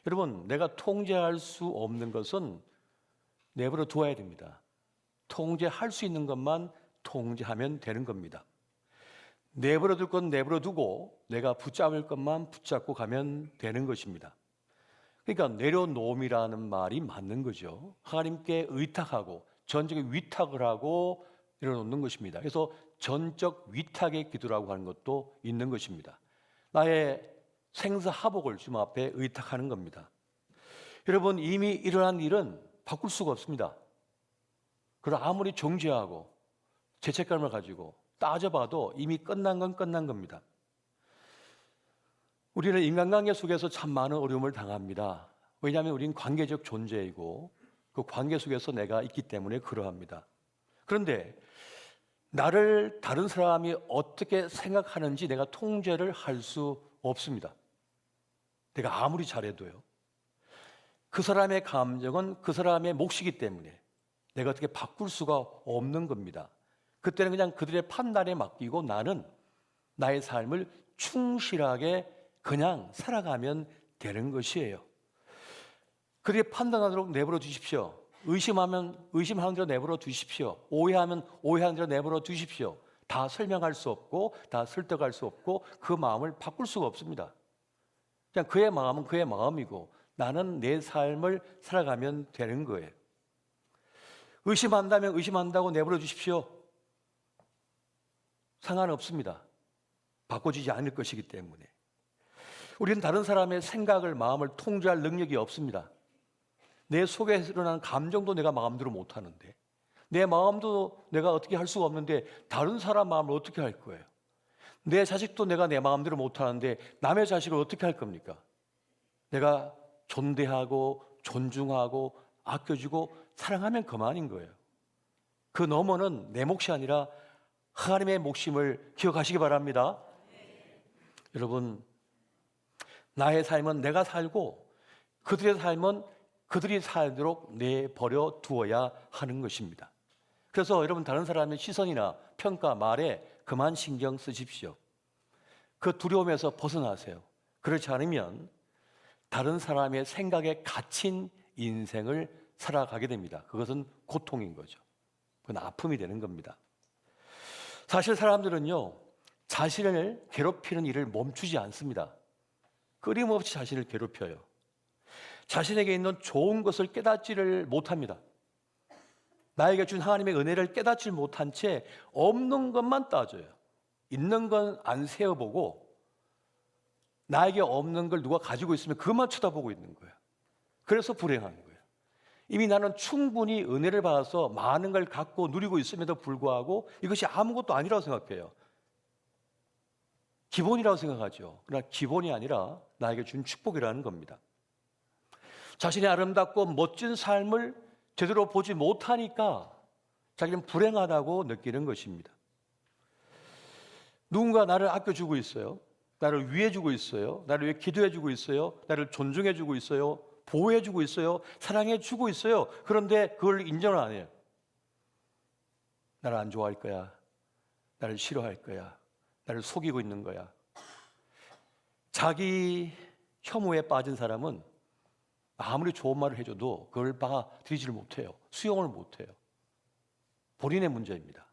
여러분, 내가 통제할 수 없는 것은 내버려 두어야 됩니다. 통제할 수 있는 것만 통제하면 되는 겁니다. 내버려 둘 건 내버려 두고 내가 붙잡을 것만 붙잡고 가면 되는 것입니다. 그러니까 내려놓음이라는 말이 맞는 거죠. 하나님께 의탁하고 전적인 위탁을 하고 내려놓는 것입니다. 그래서 전적 위탁의 기도라고 하는 것도 있는 것입니다. 나의 생사화복을 주님 앞에 의탁하는 겁니다. 여러분, 이미 일어난 일은 바꿀 수가 없습니다. 그걸 아무리 정죄하고 죄책감을 가지고 따져봐도 이미 끝난 건 끝난 겁니다. 우리는 인간관계 속에서 참 많은 어려움을 당합니다. 왜냐하면 우리는 관계적 존재이고 그 관계 속에서 내가 있기 때문에 그러합니다. 그런데 나를 다른 사람이 어떻게 생각하는지 내가 통제를 할 수 없습니다. 내가 아무리 잘해도요. 그 사람의 감정은 그 사람의 몫이기 때문에 내가 어떻게 바꿀 수가 없는 겁니다. 그때는 그냥 그들의 판단에 맡기고 나는 나의 삶을 충실하게 그냥 살아가면 되는 것이에요. 그들의 판단하도록 내버려 두십시오. 의심하면 의심하는 대로 내버려 두십시오. 오해하면 오해하는 대로 내버려 두십시오. 다 설명할 수 없고 다 설득할 수 없고 그 마음을 바꿀 수가 없습니다. 그냥 그의 마음은 그의 마음이고 나는 내 삶을 살아가면 되는 거예요. 의심한다면 의심한다고 내버려 주십시오. 상관없습니다. 바꿔주지 않을 것이기 때문에. 우리는 다른 사람의 생각을, 마음을 통제할 능력이 없습니다. 내 속에 일어나는 감정도 내가 마음대로 못하는데, 내 마음도 내가 어떻게 할 수가 없는데 다른 사람 마음을 어떻게 할 거예요? 내 자식도 내가 내 마음대로 못하는데 남의 자식을 어떻게 할 겁니까? 내가 존대하고 존중하고 아껴주고 사랑하면 그만인 거예요. 그 너머는 내 몫이 아니라 하나님의 몫임을 기억하시기 바랍니다. 여러분, 나의 삶은 내가 살고 그들의 삶은 그들이 살도록 내버려 두어야 하는 것입니다. 그래서 여러분, 다른 사람의 시선이나 평가, 말에 그만 신경 쓰십시오. 그 두려움에서 벗어나세요. 그렇지 않으면 다른 사람의 생각에 갇힌 인생을 살아가게 됩니다. 그것은 고통인 거죠. 그건 아픔이 되는 겁니다. 사실 사람들은요, 자신을 괴롭히는 일을 멈추지 않습니다. 끊임없이 자신을 괴롭혀요. 자신에게 있는 좋은 것을 깨닫지를 못합니다. 나에게 준 하나님의 은혜를 깨닫지 못한 채 없는 것만 따져요. 있는 건 안 세어보고 나에게 없는 걸 누가 가지고 있으면 그것만 쳐다보고 있는 거예요. 그래서 불행한 거예요. 이미 나는 충분히 은혜를 받아서 많은 걸 갖고 누리고 있음에도 불구하고 이것이 아무것도 아니라고 생각해요. 기본이라고 생각하죠. 그러나 기본이 아니라 나에게 준 축복이라는 겁니다. 자신의 아름답고 멋진 삶을 제대로 보지 못하니까 자기는 불행하다고 느끼는 것입니다. 누군가 나를 아껴주고 있어요. 나를 위해주고 있어요. 나를 위해 기도해주고 있어요. 나를 존중해주고 있어요. 보호해주고 있어요. 사랑해주고 있어요. 그런데 그걸 인정을 안 해요. 나를 안 좋아할 거야. 나를 싫어할 거야. 나를 속이고 있는 거야. 자기 혐오에 빠진 사람은 아무리 좋은 말을 해줘도 그걸 받아들이지를 못해요. 수용을 못해요. 본인의 문제입니다.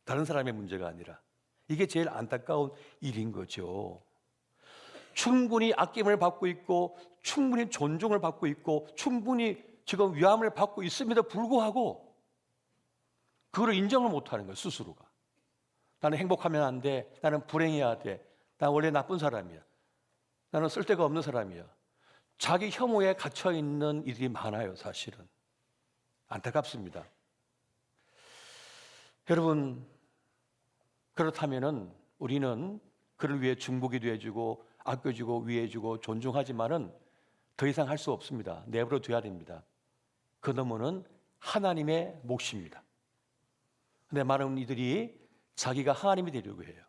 다른 사람의 문제가 아니라. 이게 제일 안타까운 일인 거죠. 충분히 아낌을 받고 있고 충분히 존중을 받고 있고 충분히 지금 위함을 받고 있음에도 불구하고 그걸 인정을 못하는 거예요. 스스로가. 나는 행복하면 안 돼. 나는 불행해야 돼. 난 원래 나쁜 사람이야. 나는 쓸데가 없는 사람이야. 자기 혐오에 갇혀있는 일이 많아요. 사실은. 안타깝습니다. 여러분, 그렇다면은 우리는 그를 위해 중보기도 해주고 아껴주고 위해주고 존중하지만은 더 이상 할 수 없습니다. 내버려 둬야 됩니다. 그 너머는 하나님의 몫입니다. 근데 많은 이들이 자기가 하나님이 되려고 해요.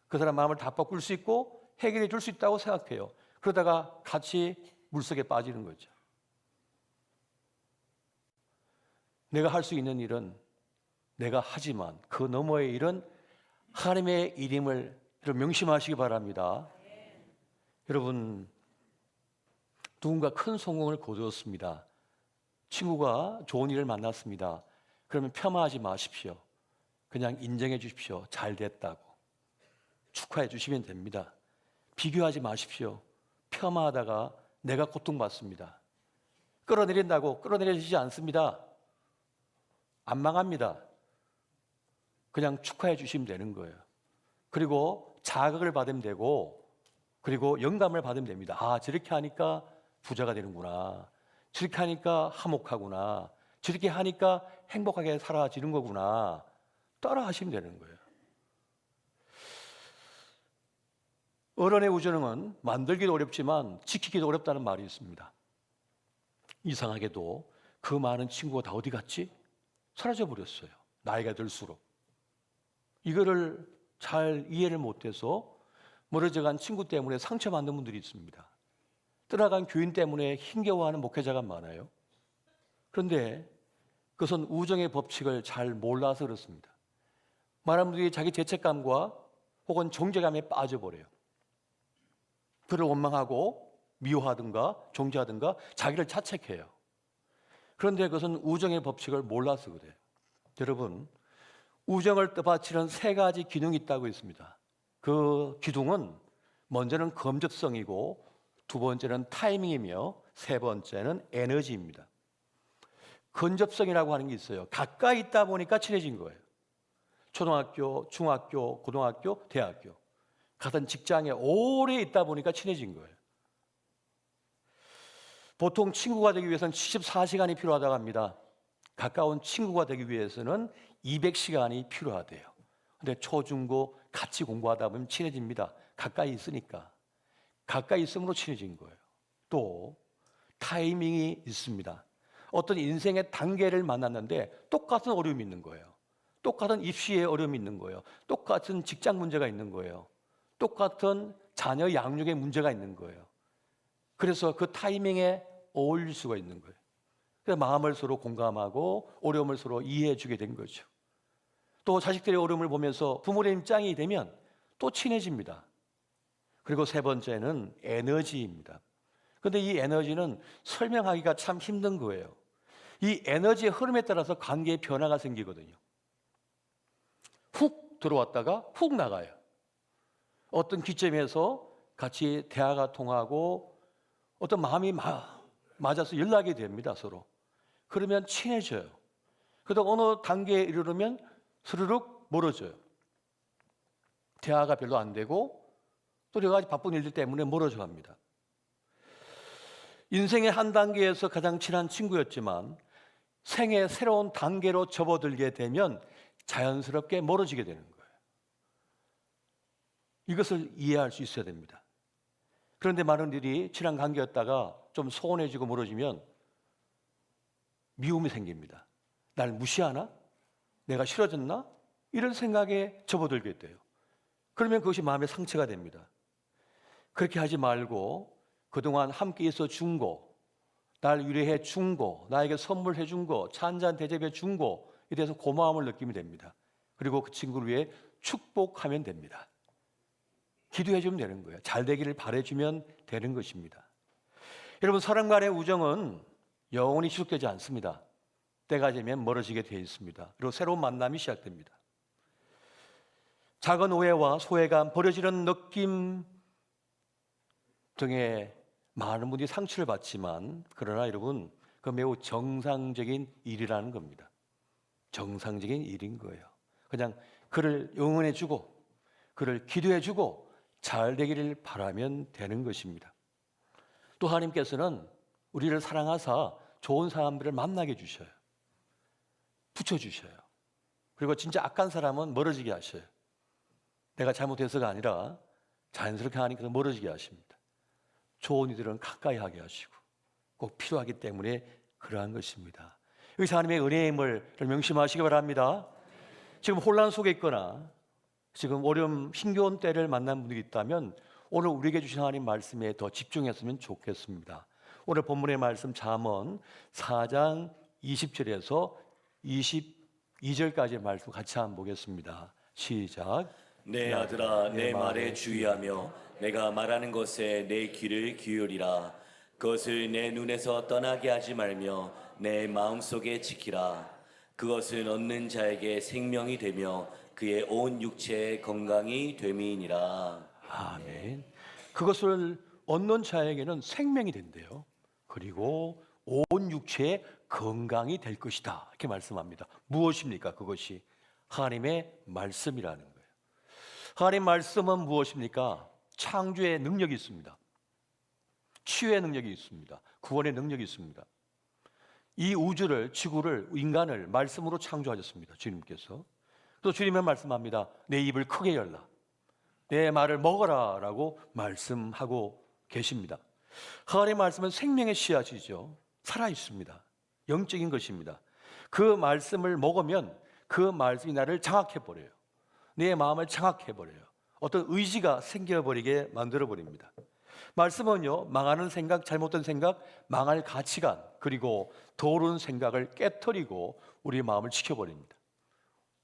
그 사람 마음을 다 바꿀 수 있고 해결해 줄 수 있다고 생각해요. 그러다가 같이 물속에 빠지는 거죠. 내가 할 수 있는 일은 내가 하지만 그 너머의 일은 하나님의 일임을 명심하시기 바랍니다. 여러분, 누군가 큰 성공을 거두었습니다. 친구가 좋은 일을 만났습니다. 그러면 폄하하지 마십시오. 그냥 인정해 주십시오. 잘 됐다고. 축하해 주시면 됩니다. 비교하지 마십시오. 폄하하다가 내가 고통받습니다. 끌어내린다고 끌어내려지지 않습니다. 안 망합니다. 그냥 축하해 주시면 되는 거예요. 그리고 자극을 받으면 되고, 그리고 영감을 받으면 됩니다. 아, 저렇게 하니까 부자가 되는구나. 저렇게 하니까 화목하구나. 저렇게 하니까 행복하게 살아지는 거구나. 따라 하시면 되는 거예요. 어른의 우정은 만들기도 어렵지만 지키기도 어렵다는 말이 있습니다. 이상하게도 그 많은 친구가 다 어디 갔지? 사라져 버렸어요. 나이가 들수록. 이거를 잘 이해를 못해서 멀어져간 친구 때문에 상처받는 분들이 있습니다. 떠나간 교인 때문에 힘겨워하는 목회자가 많아요. 그런데 그것은 우정의 법칙을 잘 몰라서 그렇습니다. 많은 분들이 자기 죄책감과 혹은 정죄감에 빠져버려요. 그를 원망하고 미워하든가 정죄하든가 자기를 자책해요. 그런데 그것은 우정의 법칙을 몰라서 그래요. 여러분, 우정을 떠받치는 세 가지 기능이 있다고 있습니다. 그 기둥은 먼저는 검접성이고, 두 번째는 타이밍이며, 세 번째는 에너지입니다. 근접성이라고 하는 게 있어요. 가까이 있다 보니까 친해진 거예요. 초등학교, 중학교, 고등학교, 대학교 같은 직장에 오래 있다 보니까 친해진 거예요. 보통 친구가 되기 위해서는 74시간이 필요하다고 합니다. 가까운 친구가 되기 위해서는 200시간이 필요하대요. 근데 초중고 같이 공부하다 보면 친해집니다. 가까이 있으니까. 가까이 있음으로 친해진 거예요. 또 타이밍이 있습니다. 어떤 인생의 단계를 만났는데 똑같은 어려움이 있는 거예요. 똑같은 입시에 어려움이 있는 거예요. 똑같은 직장 문제가 있는 거예요. 똑같은 자녀 양육에 문제가 있는 거예요. 그래서 그 타이밍에 어울릴 수가 있는 거예요. 그래서 마음을 서로 공감하고 어려움을 서로 이해해 주게 된 거죠. 또 자식들의 어려움을 보면서 부모님 입장이 되면 또 친해집니다. 그리고 세 번째는 에너지입니다. 그런데 이 에너지는 설명하기가 참 힘든 거예요. 이 에너지의 흐름에 따라서 관계에 변화가 생기거든요. 훅 들어왔다가 훅 나가요. 어떤 기점에서 같이 대화가 통하고 어떤 마음이 맞아서 연락이 됩니다, 서로. 그러면 친해져요. 그러다 어느 단계에 이르르면 스르륵 멀어져요. 대화가 별로 안 되고 또 여러 가지 바쁜 일들 때문에 멀어져 갑니다. 인생의 한 단계에서 가장 친한 친구였지만 생의 새로운 단계로 접어들게 되면 자연스럽게 멀어지게 되는 거예요. 이것을 이해할 수 있어야 됩니다. 그런데 많은 일이 친한 관계였다가 좀 소원해지고 멀어지면 미움이 생깁니다. 날 무시하나? 내가 싫어졌나? 이런 생각에 접어들게 돼요. 그러면 그것이 마음의 상처가 됩니다. 그렇게 하지 말고 그동안 함께 있어 준 거, 날 위로해 준 거, 나에게 선물해 준 거, 차 한잔 대접해 준 거에 대해서 고마움을 느끼면 됩니다. 그리고 그 친구를 위해 축복하면 됩니다. 기도해 주면 되는 거예요. 잘 되기를 바라주면 되는 것입니다. 여러분, 사람 간의 우정은 영원히 지속되지 않습니다. 때가 되면 멀어지게 되어 있습니다. 그리고 새로운 만남이 시작됩니다. 작은 오해와 소외감, 버려지는 느낌 등에 많은 분들이 상처를 받지만, 그러나 여러분, 그 매우 정상적인 일이라는 겁니다. 정상적인 일인 거예요. 그냥 그를 응원해주고 그를 기도해주고 잘 되기를 바라면 되는 것입니다. 또 하나님께서는 우리를 사랑하사 좋은 사람들을 만나게 해주셔요. 붙여주셔요. 그리고 진짜 악한 사람은 멀어지게 하셔요. 내가 잘못해서가 아니라 자연스럽게 하나님께서 멀어지게 하십니다. 좋은 이들은 가까이 하게 하시고 꼭 필요하기 때문에 그러한 것입니다. 여기서 하나님의 은혜의 힘을 명심하시기 바랍니다. 지금 혼란 속에 있거나 지금 어려움, 힘겨운 때를 만난 분들이 있다면 오늘 우리에게 주신 하나님 말씀에 더 집중했으면 좋겠습니다. 오늘 본문의 말씀 잠언 4장 20절에서 22절까지의 말씀 같이 한번 보겠습니다. 시작. 내 아들아 내 말에 주의하며 내가 말하는 것에 내 귀를 기울이라. 그것을 내 눈에서 떠나게 하지 말며 내 마음속에 지키라. 그것은 얻는 자에게 생명이 되며 그의 온 육체의 건강이 됨이니라. 아멘. 그것을 얻는 자에게는 생명이 된대요. 그리고 온 육체의 건강이 될 것이다. 이렇게 말씀합니다. 무엇입니까? 그것이 하나님의 말씀이라는 거예요. 하나님 말씀은 무엇입니까? 창조의 능력이 있습니다. 치유의 능력이 있습니다. 구원의 능력이 있습니다. 이 우주를, 지구를, 인간을 말씀으로 창조하셨습니다. 주님께서. 또 주님은 말씀합니다. 내 입을 크게 열라. 내 말을 먹어라 라고 말씀하고 계십니다. 하나님의 말씀은 생명의 씨앗이죠. 살아있습니다. 영적인 것입니다. 그 말씀을 먹으면 그 말씀이 나를 장악해버려요. 내 마음을 장악해버려요. 어떤 의지가 생겨버리게 만들어버립니다. 말씀은요, 망하는 생각, 잘못된 생각, 망할 가치관, 그리고 도른 생각을 깨트리고 우리 마음을 지켜버립니다.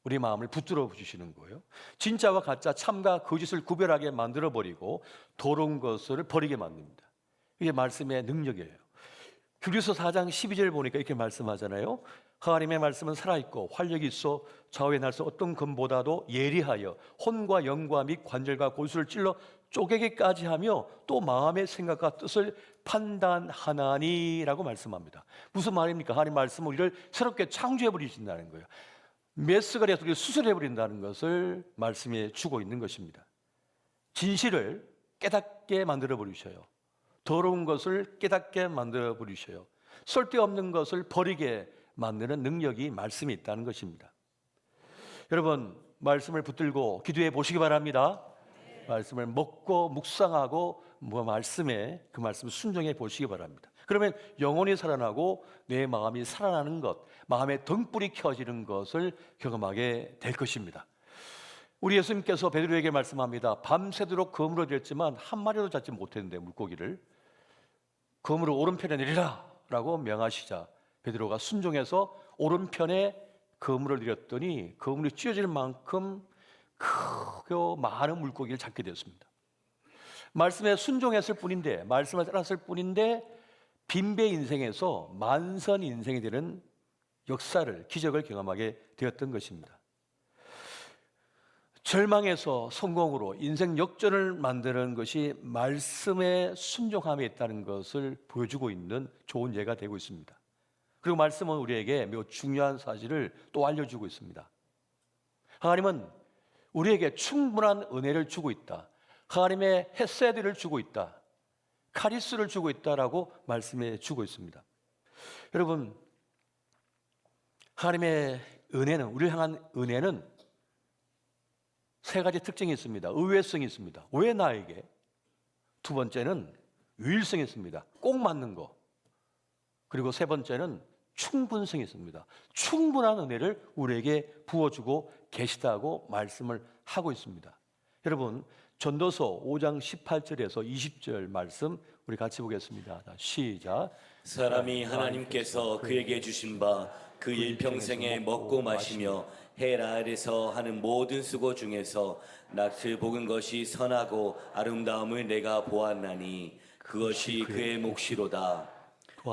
우리 마음을 붙들어 주시는 거예요. 진짜와 가짜, 참과 거짓을 구별하게 만들어버리고 도른 것을 버리게 만듭니다. 이게 말씀의 능력이에요. 규리서 4장 12절 보니까 이렇게 말씀하잖아요. 하나님의 말씀은 살아있고 활력이 있어 좌우의 날서 어떤 검보다도 예리하여 혼과 영과 및 관절과 골수를 찔러 쪼개기까지 하며 또 마음의 생각과 뜻을 판단하나니라고 말씀합니다. 무슨 말입니까? 하나님 말씀은 우리를 새롭게 창조해 버리신다는 거예요. 메스가 돼서 우리를 수술해 버린다는 것을 말씀해 주고 있는 것입니다. 진실을 깨닫게 만들어 버리셔요. 더러운 것을 깨닫게 만들어 버리셔요. 쓸데없는 것을 버리게 만드는 능력이 말씀에 있다는 것입니다. 여러분, 말씀을 붙들고 기도해 보시기 바랍니다. 말씀을 먹고 묵상하고 말씀에 그 말씀 순종해 보시기 바랍니다. 그러면 영혼이 살아나고 내 마음이 살아나는 것, 마음의 등불이 켜지는 것을 경험하게 될 것입니다. 우리 예수님께서 베드로에게 말씀합니다. 밤새도록 그물을 들였지만 한 마리도 잡지 못했는데 물고기를 그물을 오른편에 내리라 라고 명하시자 베드로가 순종해서 오른편에 그물을 들였더니 그물이 찢어질 만큼 크고 많은 물고기를 잡게 되었습니다. 말씀에 순종했을 뿐인데, 말씀을 따랐을 뿐인데 빈배 인생에서 만선 인생이 되는 역사를, 기적을 경험하게 되었던 것입니다. 절망에서 성공으로 인생 역전을 만드는 것이 말씀에 순종함에 있다는 것을 보여주고 있는 좋은 예가 되고 있습니다. 그리고 말씀은 우리에게 매우 중요한 사실을 또 알려주고 있습니다. 하나님은 우리에게 충분한 은혜를 주고 있다. 하나님의 헤세드를 주고 있다. 카리스를 주고 있다라고 말씀해 주고 있습니다. 여러분, 하나님의 은혜는, 우리를 향한 은혜는 세 가지 특징이 있습니다. 의외성이 있습니다. 왜 나에게? 두 번째는 유일성이 있습니다. 꼭 맞는 거. 그리고 세 번째는 충분성이 있습니다. 충분한 은혜를 우리에게 부어주고 계시다고 말씀을 하고 있습니다. 여러분, 전도서 5장 18절에서 20절 말씀 우리 같이 보겠습니다. 시작. 사람이 하나님께서 그에게 주신 바 그 일평생에 먹고 마시며 해 아래서 하는 모든 수고 중에서 낯을 복은 것이 선하고 아름다움을 내가 보았나니 그것이 그의 몫이로다.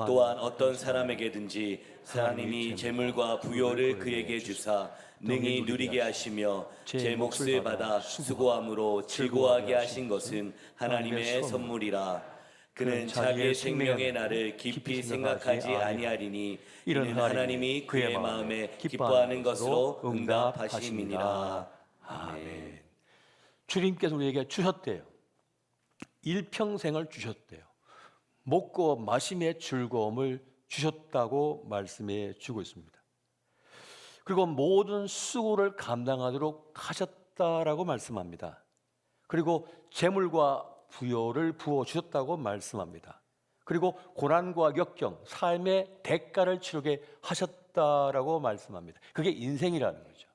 또한 어떤 사람에게든지 하나님이 재물과 부요를 그에게 주사 능히 누리게 하시며 제 몫을 받아 수고함으로 즐거워하게 하신 것은 하나님의 선물이라. 그는 자기의 생명의 날을 깊이 생각하지 아니하리니 이는 하나님이 그의 마음에 기뻐하는 것으로 응답하심이니라. 아멘. 주님께서 우리에게 주셨대요. 일평생을 주셨대요. 먹고 마심의 즐거움을 주셨다고 말씀해 주고 있습니다. 그리고 모든 수고를 감당하도록 하셨다라고 말씀합니다. 그리고 재물과 부요를 부어주셨다고 말씀합니다. 그리고 고난과 역경, 삶의 대가를 치르게 하셨다라고 말씀합니다. 그게 인생이라는 거죠.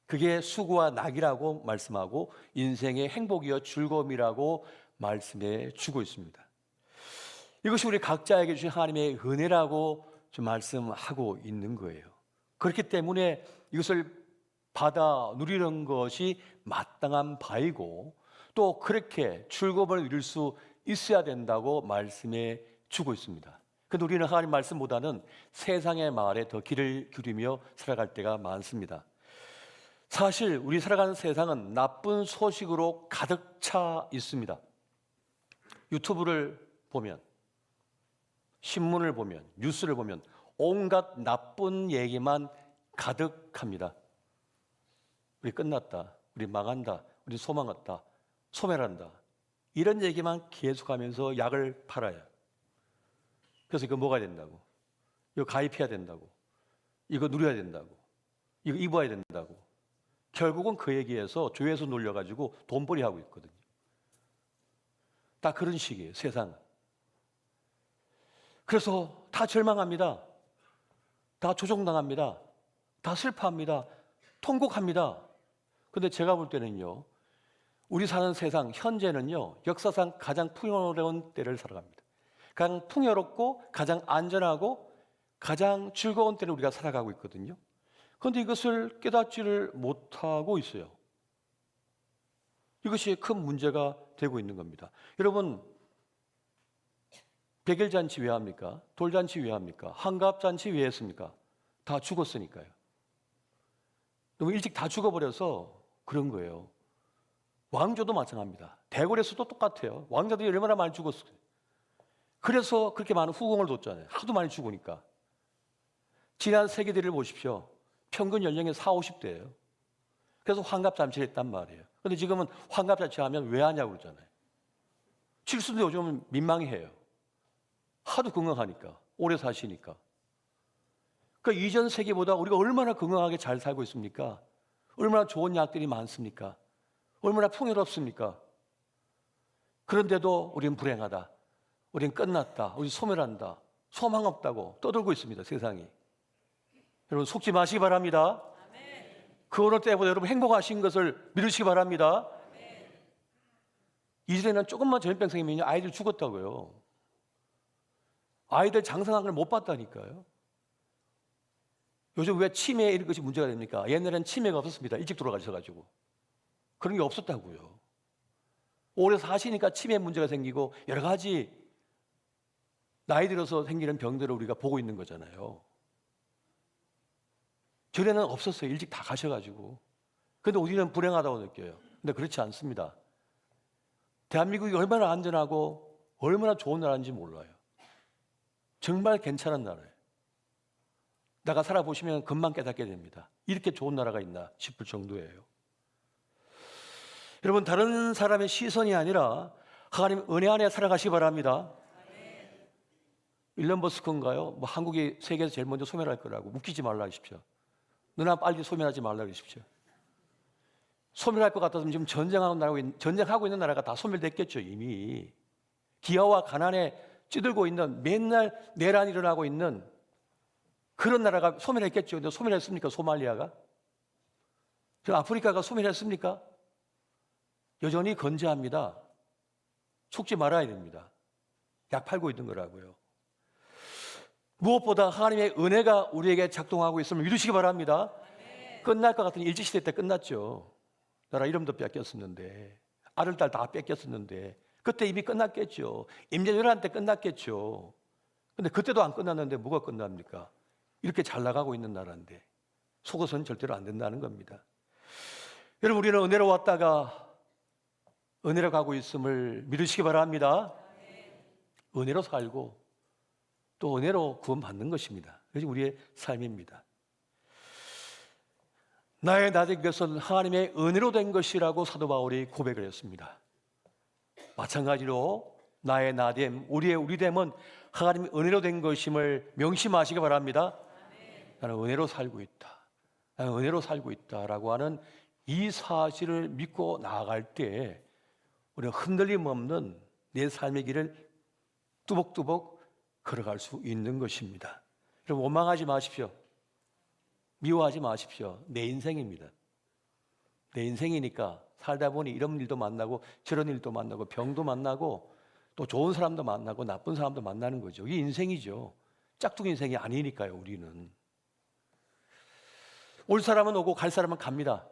그게 수고와 낙이라고 말씀하고 인생의 행복이요 즐거움이라고 말씀해 주고 있습니다. 이것이 우리 각자에게 주신 하나님의 은혜라고 좀 말씀하고 있는 거예요. 그렇기 때문에 이것을 받아 누리는 것이 마땅한 바이고 또 그렇게 즐거움을 누릴 수 있어야 된다고 말씀해 주고 있습니다. 근데 우리는 하나님 말씀보다는 세상의 말에 더 귀를 기울이며 살아갈 때가 많습니다. 사실 우리 살아가는 세상은 나쁜 소식으로 가득 차 있습니다. 유튜브를 보면, 신문을 보면, 뉴스를 보면 온갖 나쁜 얘기만 가득합니다. 우리 끝났다, 우리 망한다, 우리 소망 없다, 소멸한다, 이런 얘기만 계속하면서 약을 팔아요. 그래서 이거 먹어야 된다고, 이거 가입해야 된다고, 이거 누려야 된다고, 이거 입어야 된다고. 결국은 그 얘기에서 조회수 놀려가지고 돈벌이 하고 있거든요. 다 그런 식이에요, 세상은. 그래서 다 절망합니다. 다 조종당합니다. 다 슬퍼합니다. 통곡합니다. 근데 제가 볼 때는요, 우리 사는 세상 현재는요, 역사상 가장 풍요로운 때를 살아갑니다. 가장 풍요롭고 가장 안전하고 가장 즐거운 때를 우리가 살아가고 있거든요. 그런데 이것을 깨닫지를 못하고 있어요. 이것이 큰 문제가 되고 있는 겁니다. 여러분, 백일잔치 왜 합니까? 돌잔치 왜 합니까? 환갑잔치 왜 했습니까? 다 죽었으니까요. 너무 일찍 다 죽어버려서 그런 거예요. 왕조도 마찬가지입니다. 대궐에서도 똑같아요. 왕자들이 얼마나 많이 죽었어요. 그래서 그렇게 많은 후궁을 뒀잖아요. 하도 많이 죽으니까. 지난 세기들을 보십시오. 평균 연령이 40, 50대예요. 그래서 환갑잔치를 했단 말이에요. 근데 지금은 환갑잔치 하면 왜 하냐고 그러잖아요. 칠순도 요즘은 민망해요. 하도 건강하니까, 오래 사시니까. 그러니까 이전 세기보다 우리가 얼마나 건강하게 잘 살고 있습니까? 얼마나 좋은 약들이 많습니까? 얼마나 풍요롭습니까? 그런데도 우리는 불행하다, 우리는 끝났다, 우리 소멸한다, 소망 없다고 떠들고 있습니다, 세상이. 여러분, 속지 마시기 바랍니다. 그 어느 때보다 여러분 행복하신 것을 믿으시기 바랍니다. 이전에는 조금만 전염병 생기면 아이들 죽었다고요. 아이들 장성한 걸 못 봤다니까요. 요즘 왜 치매 이런 것이 문제가 됩니까? 옛날에는 치매가 없었습니다. 일찍 돌아가셔가지고. 그런 게 없었다고요. 오래 사시니까 치매 문제가 생기고 여러 가지 나이 들어서 생기는 병들을 우리가 보고 있는 거잖아요. 전에는 없었어요. 일찍 다 가셔가지고. 그런데 우리는 불행하다고 느껴요. 근데 그렇지 않습니다. 대한민국이 얼마나 안전하고 얼마나 좋은 나라인지 몰라요. 정말 괜찮은 나라예요. 나가 살아보시면 금방 깨닫게 됩니다. 이렇게 좋은 나라가 있나 싶을 정도예요. 여러분, 다른 사람의 시선이 아니라 하나님 은혜 안에 살아가시기 바랍니다. 일론 머스크인가요? 뭐 한국이 세계에서 제일 먼저 소멸할 거라고. 웃기지 말라 하십시오. 누나 빨리 소멸하지 말라 그러십시오. 소멸할 것 같았으면 지금 전쟁하고 있는 나라가 다 소멸됐겠죠, 이미. 기아와 가난에 찌들고 있는, 맨날 내란이 일어나고 있는 그런 나라가 소멸했겠죠. 근데 소멸했습니까? 소말리아가? 아프리카가 소멸했습니까? 여전히 건재합니다. 속지 말아야 됩니다. 약 팔고 있는 거라고요. 무엇보다 하나님의 은혜가 우리에게 작동하고 있음을 믿으시기 바랍니다. 끝날 것 같은 일제시대 때 끝났죠. 나라 이름도 뺏겼었는데, 아들, 딸 다 뺏겼었는데, 그때 이미 끝났겠죠. 임진왜란 때 끝났겠죠. 근데 그때도 안 끝났는데 뭐가 끝납니까? 이렇게 잘 나가고 있는 나라인데 속어서는 절대로 안 된다는 겁니다. 여러분, 우리는 은혜로 왔다가 은혜로 가고 있음을 믿으시기 바랍니다. 은혜로 살고 또 은혜로 구원받는 것입니다. 그것이 우리의 삶입니다. 나의 나된 것은 하나님의 은혜로 된 것이라고 사도 바울이 고백을 했습니다. 마찬가지로 나의 나됨, 우리의 우리됨은 하나님의 은혜로 된 것임을 명심하시기 바랍니다. 나는 은혜로 살고 있다, 나는 은혜로 살고 있다라고 하는 이 사실을 믿고 나아갈 때 우리는 흔들림 없는 내 삶의 길을 뚜벅뚜벅 걸어갈 수 있는 것입니다. 여러분, 원망하지 마십시오. 미워하지 마십시오. 내 인생입니다. 내 인생이니까 살다 보니 이런 일도 만나고 저런 일도 만나고 병도 만나고 또 좋은 사람도 만나고 나쁜 사람도 만나는 거죠. 이게 인생이죠. 짝퉁 인생이 아니니까요. 우리는 올 사람은 오고 갈 사람은 갑니다.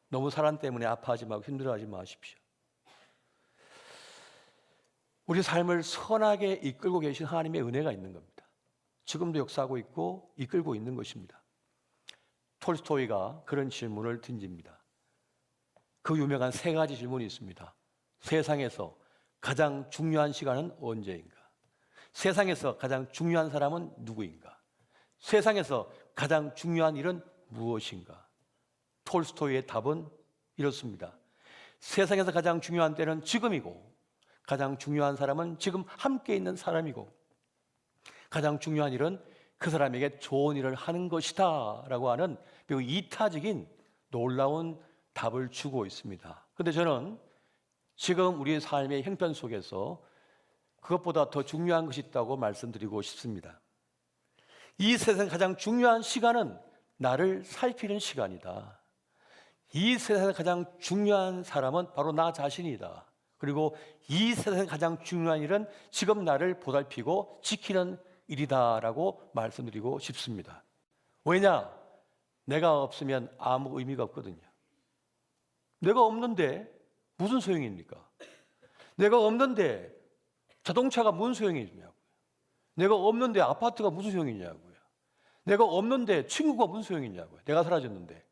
너무 사람 때문에 아파하지 말고 힘들어하지 마십시오. 우리 삶을 선하게 이끌고 계신 하나님의 은혜가 있는 겁니다. 지금도 역사하고 있고 이끌고 있는 것입니다. 톨스토이가 그런 질문을 던집니다. 그 유명한 세 가지 질문이 있습니다. 세상에서 가장 중요한 시간은 언제인가? 세상에서 가장 중요한 사람은 누구인가? 세상에서 가장 중요한 일은 무엇인가? 톨스토이의 답은 이렇습니다. 세상에서 가장 중요한 때는 지금이고, 가장 중요한 사람은 지금 함께 있는 사람이고, 가장 중요한 일은 그 사람에게 좋은 일을 하는 것이다 라고 하는 매우 이타적인 놀라운 답을 주고 있습니다. 그런데 저는 지금 우리의 삶의 형편 속에서 그것보다 더 중요한 것이 있다고 말씀드리고 싶습니다. 이 세상 가장 중요한 시간은 나를 살피는 시간이다. 이 세상에서 가장 중요한 사람은 바로 나 자신이다. 그리고 이 세상에서 가장 중요한 일은 지금 나를 보살피고 지키는 일이다라고 말씀드리고 싶습니다. 왜냐? 내가 없으면 아무 의미가 없거든요. 내가 없는데 무슨 소용입니까? 내가 없는데 자동차가 무슨 소용이 있냐고요. 내가 없는데 아파트가 무슨 소용이 있냐고요. 내가 없는데 친구가 무슨 소용이 있냐고요. 내가 사라졌는데.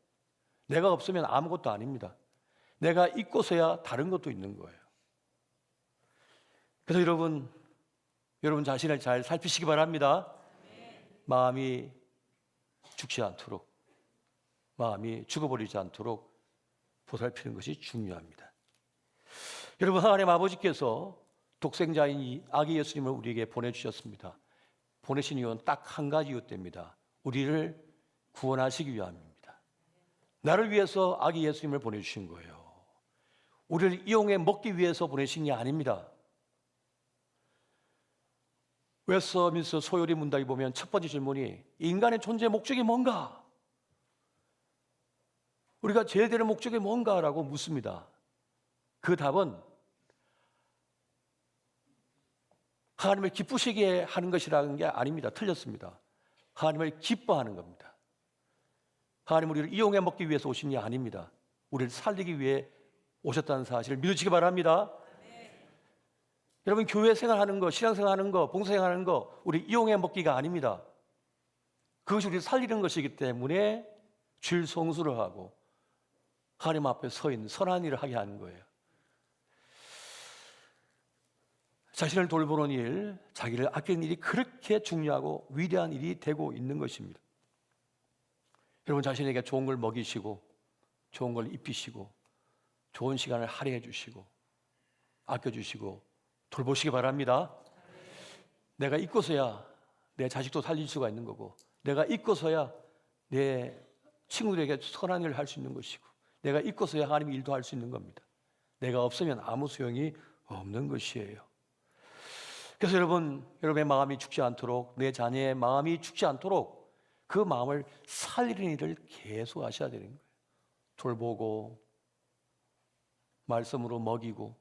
내가 없으면 아무것도 아닙니다. 내가 있고서야 다른 것도 있는 거예요. 그래서 여러분 자신을 잘 살피시기 바랍니다. 마음이 죽지 않도록, 마음이 죽어버리지 않도록 보살피는 것이 중요합니다. 여러분, 하나님 아버지께서 독생자인 이 아기 예수님을 우리에게 보내주셨습니다. 보내신 이유는 딱 한 가지 이유 때입니다. 우리를 구원하시기 위함입니다. 나를 위해서 아기 예수님을 보내주신 거예요. 우리를 이용해 먹기 위해서 보내신 게 아닙니다. 웨스트민스터 소요리 문답에 보면 첫 번째 질문이 인간의 존재 목적이 뭔가? 우리가 제일 되는 목적이 뭔가라고 묻습니다. 그 답은 하나님을 기쁘시게 하는 것이라는 게 아닙니다. 틀렸습니다. 하나님을 기뻐하는 겁니다. 하나님 우리를 이용해 먹기 위해서 오신 게 아닙니다. 우리를 살리기 위해 오셨다는 사실을 믿으시기 바랍니다. 여러분, 교회 생활하는 거, 신앙생활 하는 거, 봉사생활 하는 거 우리 이용해 먹기가 아닙니다. 그것이 우리를 살리는 것이기 때문에 줄 성수를 하고 하나님 앞에 서 있는 선한 일을 하게 하는 거예요. 자신을 돌보는 일, 자기를 아끼는 일이 그렇게 중요하고 위대한 일이 되고 있는 것입니다. 여러분 자신에게 좋은 걸 먹이시고 좋은 걸 입히시고 좋은 시간을 할애해 주시고 아껴주시고 돌보시기 바랍니다. 내가 있고서야 내 자식도 살릴 수가 있는 거고, 내가 있고서야 내 친구들에게 선한 일을 할 수 있는 것이고, 내가 있고서야 하나님 일도 할 수 있는 겁니다. 내가 없으면 아무 소용이 없는 것이에요. 그래서 여러분의 마음이 죽지 않도록, 내 자녀의 마음이 죽지 않도록 그 마음을 살리는 일을 계속 하셔야 되는 거예요. 돌보고 말씀으로 먹이고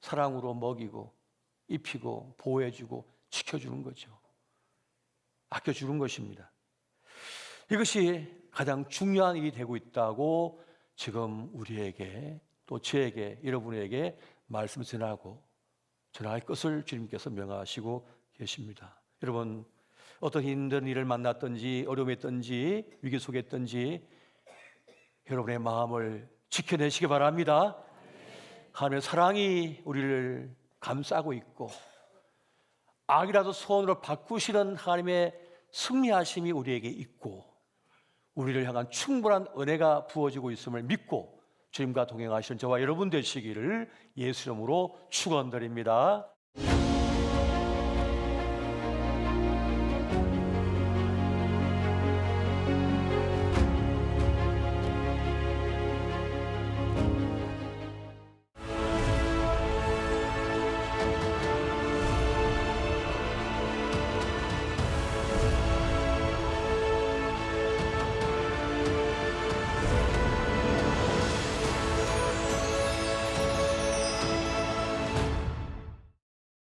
사랑으로 먹이고 입히고 보호해주고 지켜주는 거죠. 아껴주는 것입니다. 이것이 가장 중요한 일이 되고 있다고 지금 우리에게 또 저에게 여러분에게 말씀 전하고 전할 것을 주님께서 명하시고 계십니다. 여러분 어떤 힘든 일을 만났든지 어려움에 있든지 위기 속에 있든지 여러분의 마음을 지켜내시기 바랍니다. 하나님의 사랑이 우리를 감싸고 있고 악이라도 선으로 바꾸시는 하나님의 승리하심이 우리에게 있고 우리를 향한 충분한 은혜가 부어지고 있음을 믿고 주님과 동행하시는 저와 여러분 되시기를 예수 이름으로 축원드립니다.